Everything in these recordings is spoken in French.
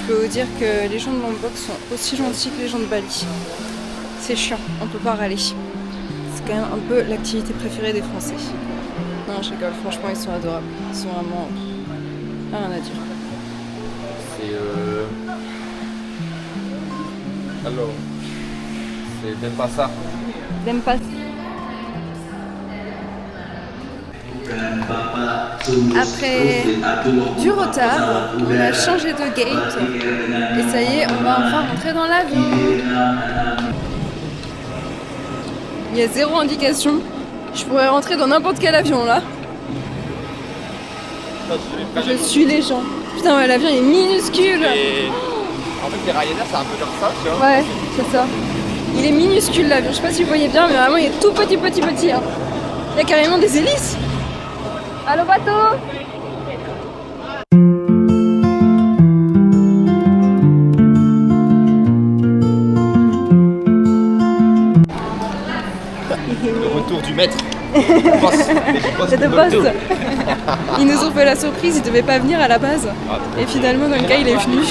peux vous dire que les gens de Lombok sont aussi gentils que les gens de Bali. C'est chiant, on peut pas râler. C'est quand même un peu l'activité préférée des Français. Non, je rigole, franchement, ils sont adorables. Ils sont vraiment... rien à dire. C'est alors, c'est Denpasar. Denpasar. Après du retard, on a changé de gate et ça y est, on va enfin rentrer dans l'avion. Il y a zéro indication. Je pourrais rentrer dans n'importe quel avion là. Je suis les gens. Putain, ouais, l'avion est minuscule. En fait, les Ryanair, c'est un peu comme ça, tu vois. Ouais, c'est ça. Il est minuscule l'avion. Je sais pas si vous voyez bien, mais vraiment, il est tout petit, petit, petit. Hein. Il y a carrément des hélices. Allô, bateau? Le retour du maître. C'est de boss. Ils nous ont fait la surprise, ils devaient pas venir à la base. Et finalement, notre gars, il est venu.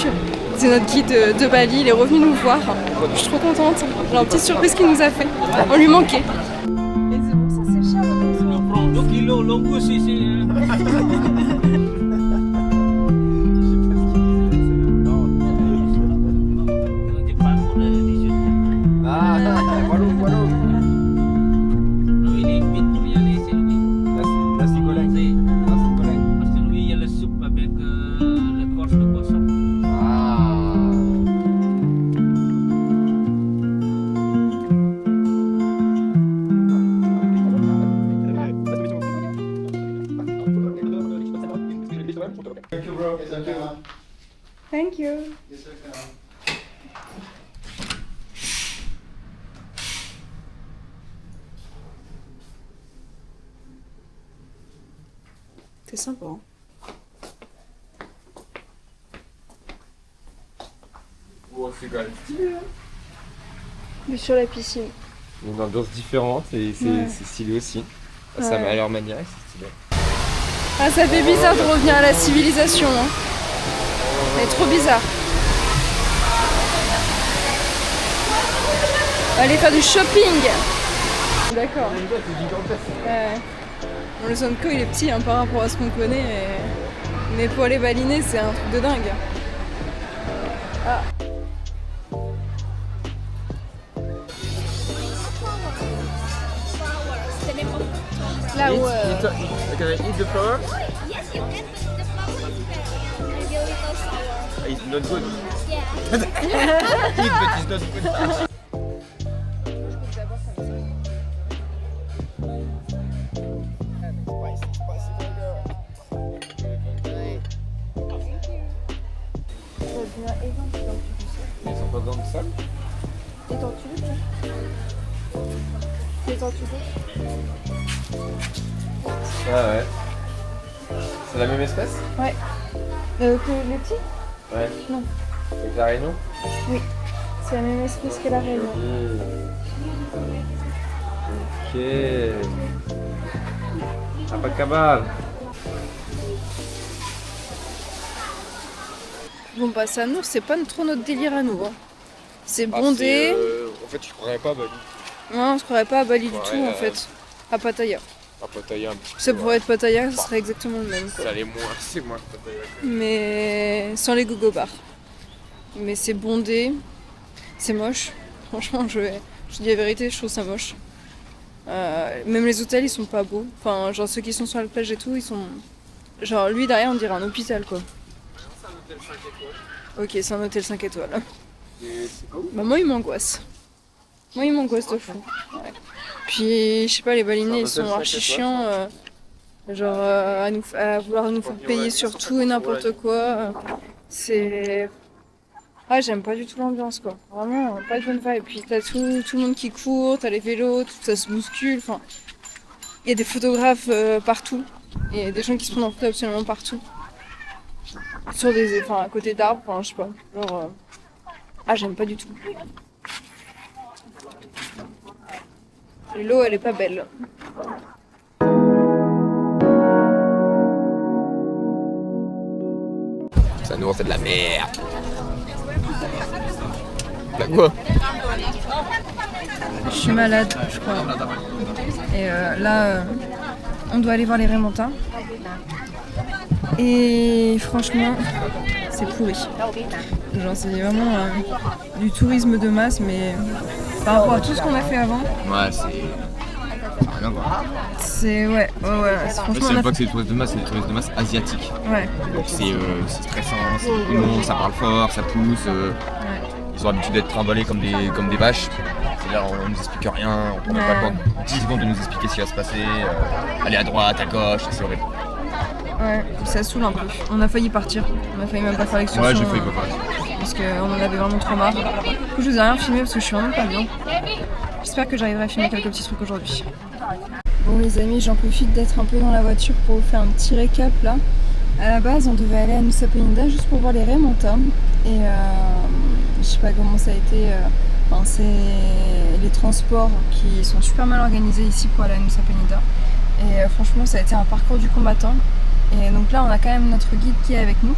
C'est notre guide de Bali, il est revenu nous voir. Je suis trop contente. Genre, une petite surprise qu'il nous a fait. On lui manquait. Et c'est pour ça, c'est cher. 2 kilos longus ici. Thank you. C'est sympa. Hein. Oh, c'est quand même stylé. Mais sur la piscine. Il y a une ambiance différente et c'est stylé aussi. Ça Ouais. à leur manière, c'est stylé. Ah, ça fait bizarre de revenir à la civilisation. Hein. C'est trop bizarre. Aller faire du shopping. D'accord. Bon, le Sonko il est petit hein, par rapport à ce qu'on connaît. Mais pour aller baliner, c'est un truc de dingue. Ah. Là où. Can I eat the flower? Yes, you can, but the flower is bad. Maybe a little sour. It's not good. Yeah. Eat, but it's not good. Ils sont pas dans le sol? Des tortues. Des tortues. Ah ouais. C'est la même espèce? Ouais. Que les petits? Ouais. Non. Avec la réunion? Oui. C'est la même espèce que la réunion. Ok. Abacabal. Bon bah ça nous c'est pas trop notre délire à nous. Hein. C'est bondé. En fait, je croirais pas à Bali. Non, on se croirait pas à Bali du Ouais, tout en fait. À Pattaya. À Pattaya un petit peu. Ça pourrait être Pattaya, ça serait exactement le même. Quoi. Ça l'est moins, c'est moins que Pattaya. Mais sans les gogo bars. Mais c'est bondé. C'est moche. Franchement, je dis la vérité, je trouve ça moche. Même les hôtels, ils sont pas beaux. Enfin, genre ceux qui sont sur la plage et tout, ils sont... Genre lui derrière, on dirait un hôpital quoi. C'est un hôtel 5 étoiles. Ok, c'est un hôtel 5 étoiles. Et c'est cool. Bah moi, il m'angoisse. Moi, il m'angoisse de fou. Ouais. Puis, je sais pas, les balinés, ils sont archi chiants. Genre, à vouloir nous faire payer sur tout et n'importe quoi. C'est... Ah, j'aime pas du tout l'ambiance, quoi. Vraiment, pas de bonne vibe. Et puis, t'as tout le monde qui court, t'as les vélos, tout ça se bouscule. Enfin, il y a des photographes partout. Et des gens qui se prennent en photo absolument partout. Sur des... Enfin, à côté d'arbres, enfin, je sais pas. Genre... Ah, j'aime pas du tout. L'eau, elle est pas belle. Ça Non, c'est de la merde. Bah quoi? Je suis malade, je crois. Et là, on doit aller voir les Raymontin. Et franchement, c'est pourri. Genre, c'est vraiment du tourisme de masse, mais par rapport à tout ce qu'on a fait avant, Ouais, c'est rien à voir. c'est ouais. Franchement, C'est pas que c'est des touristes de masse, c'est des touristes de masse asiatiques. ouais. Donc c'est stressant, c'est beaucoup de monde, ça parle fort, ça pousse. Ils ont l'habitude d'être trimballés comme des vaches. C'est-à-dire on nous explique rien, on prend même pas le temps 10 secondes de nous expliquer ce qui va se passer. Aller à droite, à gauche, c'est horrible. Ouais, ça saoule un peu. On a failli partir. On a failli même pas faire l'excursion. Ouais, j'ai failli pas faire. Parce qu'on en avait vraiment trop marre. Du coup, je vous ai rien filmé parce que je suis vraiment pas bien. J'espère que j'arriverai à filmer quelques petits trucs aujourd'hui. Bon les amis, j'en profite d'être un peu dans la voiture pour vous faire un petit récap là. À la base, on devait aller à Nusa Penida juste pour voir les Raymontin. Et je sais pas comment ça a été. Enfin, c'est les transports qui sont super mal organisés ici pour aller à Nusa Penida. Et franchement, ça a été un parcours du combattant. Et donc là, on a quand même notre guide qui est avec nous.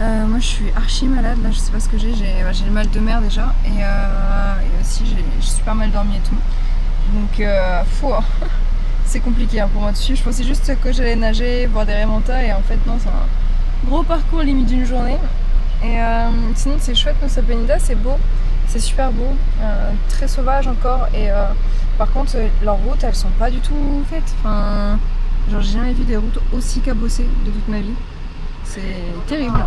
Moi, je suis archi malade. Là, je sais pas ce que j'ai. J'ai le mal de mer déjà. Et aussi, j'ai super mal dormi et tout. Donc, c'est compliqué pour moi dessus. Je pensais juste que j'allais nager, voir des Raymontin. Et en fait, non, c'est un gros parcours limite d'une journée. Et sinon, c'est chouette, Nusa Penida, c'est beau. C'est super beau. Très sauvage encore. Et par contre, leurs routes, elles sont pas du tout faites. Enfin, genre, j'ai jamais vu des routes aussi cabossées de toute ma vie. C'est terrible.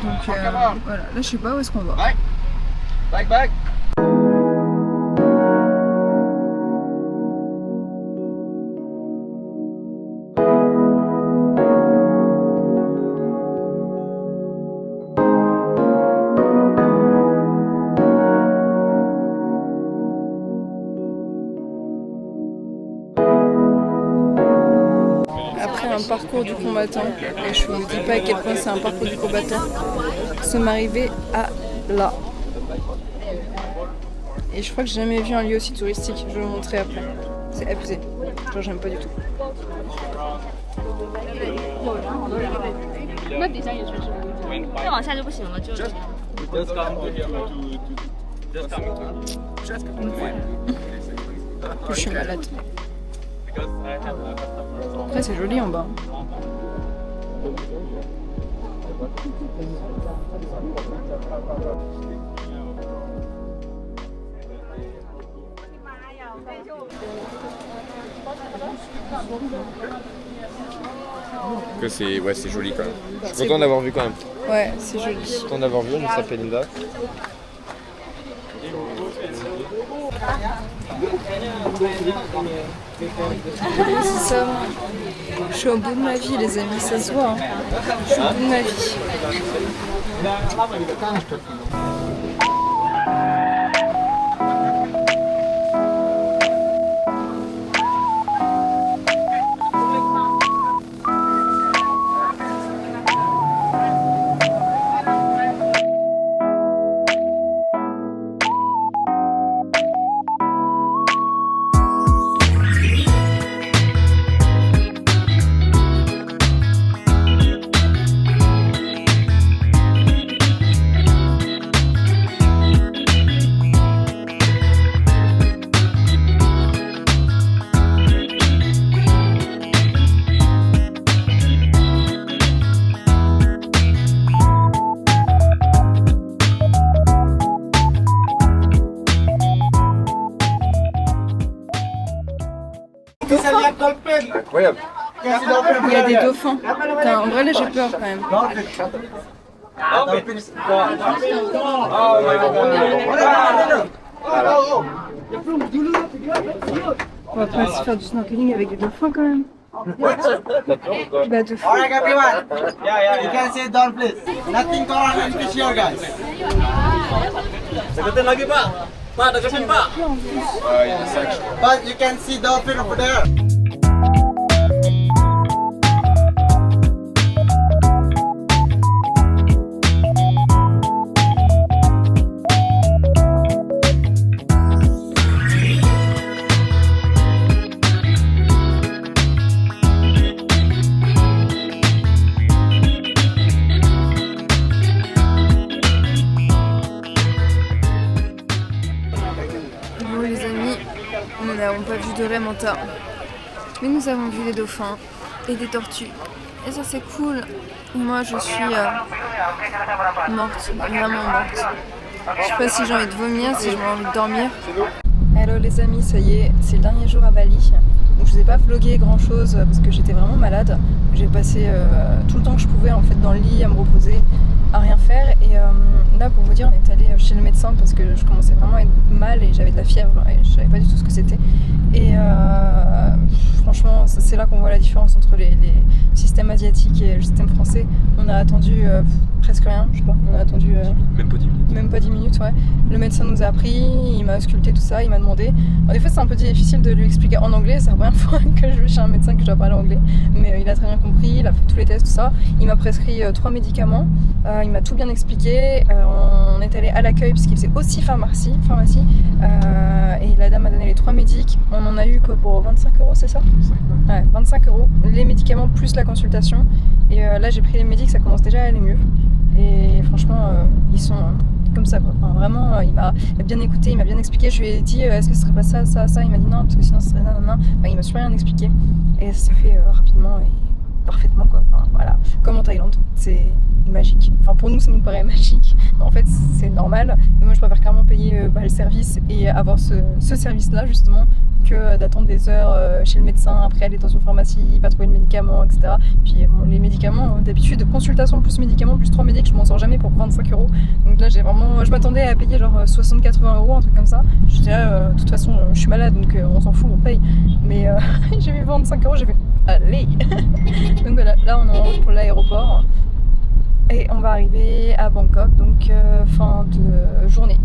Donc voilà, là je sais pas où est-ce qu'on va. Back. Après un parcours du combattant, et je vous dis pas à quel point c'est un parcours du combattant, nous sommes arrivés à là. Et je crois que j'ai jamais vu un lieu aussi touristique, je vais vous montrer après. C'est abusé, genre j'aime pas du tout. Je suis malade. Après c'est joli en bas. Que c'est joli quand même. Je suis content d'avoir vu quand même. Ouais, c'est joli. Je suis content d'avoir vu Nusa Penida. C'est ça. Je suis au bout de ma vie les amis, ça se voit. Hein. Je suis au bout de ma vie. Incroyable. Il y a des dauphins. Putain, en vrai là j'ai peur quand même. On va pas se faire du snorkeling avec des dauphins quand même. Bah de fou. Alright, everyone. You can say down, please. Nothing coral and fish here, guys. Sebutin lagi Pak. Pak, deketin Pak. But you can see dolphin over there. Nous n'avons pas vu de Raimanta, mais nous avons vu des dauphins et des tortues. Et ça c'est cool. Et moi je suis morte, vraiment morte. Je sais pas si j'ai envie de vomir, si j'ai envie de dormir. Hello les amis, ça y est, c'est le dernier jour à Bali. Donc je vous ai pas vlogué grand chose parce que j'étais vraiment malade. J'ai passé tout le temps que je pouvais en fait dans le lit à me reposer, à rien faire. Et là pour vous dire, on est allé chez le médecin parce que je commençais vraiment à être mal et j'avais de la fièvre et je savais pas du tout ce que c'était. Et franchement c'est là qu'on voit la différence entre les systèmes asiatiques et le système français. On a attendu presque rien, je sais pas, on a attendu Même pas 10 minutes. même pas 10 minutes, ouais. Le médecin nous a pris, il m'a ausculté tout ça, il m'a demandé. Alors, des fois c'est un peu difficile de lui expliquer en anglais, c'est la première fois que je vais chez un médecin que je dois parler anglais, mais il a très bien compris, il a fait tous les tests, tout ça. Il m'a prescrit 3 médicaments, il m'a tout bien expliqué. On est allé à l'accueil parce qu'il faisait aussi pharmacie, et la dame m'a donné les 3 médics. On en a eu quoi pour 25 €, c'est ça? Ouais, 25 €, les médicaments plus la consultation. Et là j'ai pris les médics, ça commence déjà à aller mieux. Et franchement, ils sont comme ça quoi. Enfin, vraiment, il m'a bien écouté, il m'a bien expliqué. Je lui ai dit est-ce que ce serait pas ça, ça, ça. Il m'a dit non, parce que sinon ce serait nanana. Enfin, il m'a super bien expliqué. Et ça s'est fait rapidement et parfaitement quoi. Enfin, voilà, comme en Thaïlande, c'est magique. Enfin pour nous ça nous paraît magique, mais en fait c'est normal. Mais moi je préfère clairement payer le service et avoir ce service là justement que d'attendre des heures chez le médecin, après aller dans une pharmacie, pas trouver le médicament, etc. Puis bon, les médicaments, d'habitude, consultation plus médicaments plus 3 médics, je m'en sors jamais pour 25 €. Donc là je m'attendais à payer genre 60-80 €, un truc comme ça. Je disais de toute façon je suis malade donc on s'en fout, on paye. Mais j'ai vu 25 €, j'ai fait allez. Donc voilà, là on est en route pour l'aéroport. Et on va arriver à Bangkok, donc fin de journée.